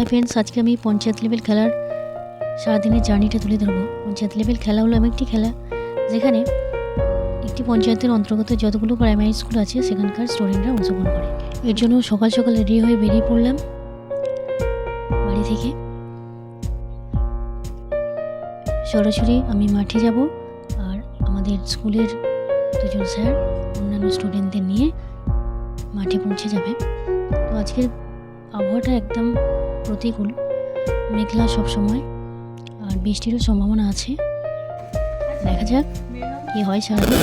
Hi friends, আজকে আমি panchayat level খেলার সারাদিনের জার্নিটা তুলে ধরবো। পঞ্চায়েত লেভেল খেলা হলো এমন একটি খেলা যেখানে একটি পঞ্চায়েতের অন্তর্গত যতগুলো প্রাইমারি স্কুল আছে সেখানকার স্টুডেন্টরা অংশগ্রহণ করে। এর জন্য সকাল সকাল রেডি হয়ে বেরিয়ে পড়লাম বাড়ি থেকে। সরাসরি আমি মাঠে যাব, আর আমাদের স্কুলের দুজন স্যার অন্যান্য স্টুডেন্টদের নিয়ে মাঠে পৌঁছে যাবে। তো আজকের আবহাওয়াটা একদম প্রতিকূল, মেঘলা সব সময়, আর বৃষ্টিরও সম্ভাবনা আছে। দেখা যাক কি হয় সারাদিন।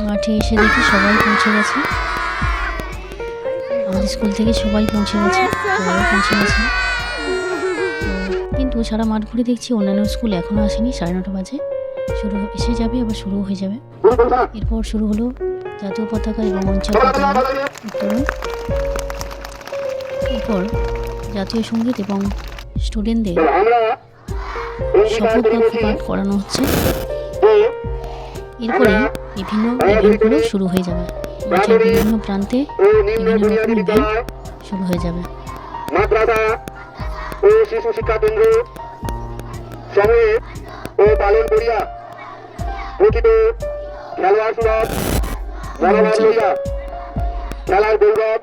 মাঠে এসে দেখি সবাই পৌঁছে গেছে, আমাদের স্কুল থেকে সবাই পৌঁছে গেছে। কিন্তু সারা মাঠ ঘুরে দেখছি অন্যান্য স্কুল এখনও আসেনি। 9:30 বাজে, শুরু এসে যাবে, আবার শুরু হয়ে যাবে। এরপর শুরু হলো জাতীয় পতাকা এবং অঞ্চল উত্তোলন। এরপর জাতীয় সঙ্গীত এবং স্টুডেন্টদের শপথ বাক্য পাঠ করানো হচ্ছে। এরপরে বিভিন্ন ইভেন্টগুলো শুরু হয়ে যাবে। মাঠের বিভিন্ন প্রান্তে বিভিন্ন রকম ইভেন্ট শুরু হয়ে যাবে। মাদ্রাসা ও শিশু শিক্ষা কেন্দ্র সময়ে ও পালন করিয়া প্রকৃত খেলোয়াড় সুলভ খেলার গৌরব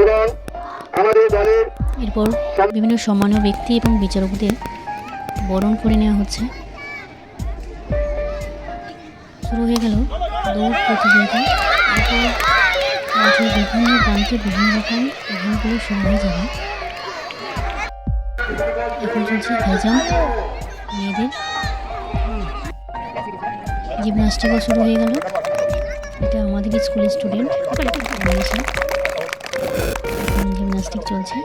এবং আমাদের দলের। এরপর বিভিন্ন সম্মানীয় ব্যক্তি এবং বিচারকদের বরণ করে নেওয়া হচ্ছে। শুরু হয়ে গেল দৌড় প্রতিযোগিতা। এরপর মাঠের বিভিন্ন প্রান্তে বিভিন্ন রকম ইভেন্টগুলো শুরু হয়ে যাবে। এখন চলছে হাই জাম্প মেয়েদের, জিমনাস্টিকও শুরু হয়ে গেল। এটা আমাদের স্কুলের স্টুডেন্ট, এখন জিমনাস্টিক চলছে।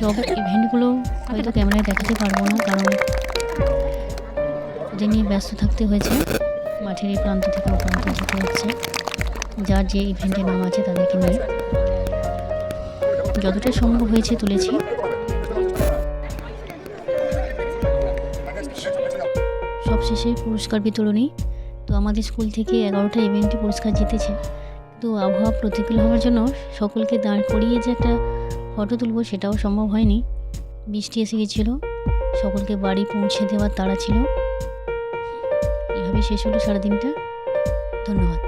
সব ইভেন্টগুলো হয়তো ক্যামেরায় দেখাতে পারবো না, কারণ ওদের নিয়ে ব্যস্ত থাকতে হয়েছে। মাঠের এই প্রান্ত থেকে ও প্রান্ত যেতে হচ্ছে, যার যে ইভেন্টের নাম আছে তাদেরকে নিয়ে যতটা সম্ভব হয়েছে তুলেছি। সবশেষে পুরস্কার বিতরণী। তো আমাদের স্কুল থেকে 11টা ইভেন্টে পুরস্কার জিতেছে। তো আবহাওয়া প্রতিকূল হওয়ার জন্য সকলকে দাঁড় করিয়ে যে একটা ফটো তুলবো সেটাও সম্ভব হয়নি। বৃষ্টি এসে গেছিলো, সকলকে বাড়ি পৌঁছে দেওয়ার তাড়া ছিল। এভাবেই শেষ হলো সারাদিনটা। ধন্যবাদ।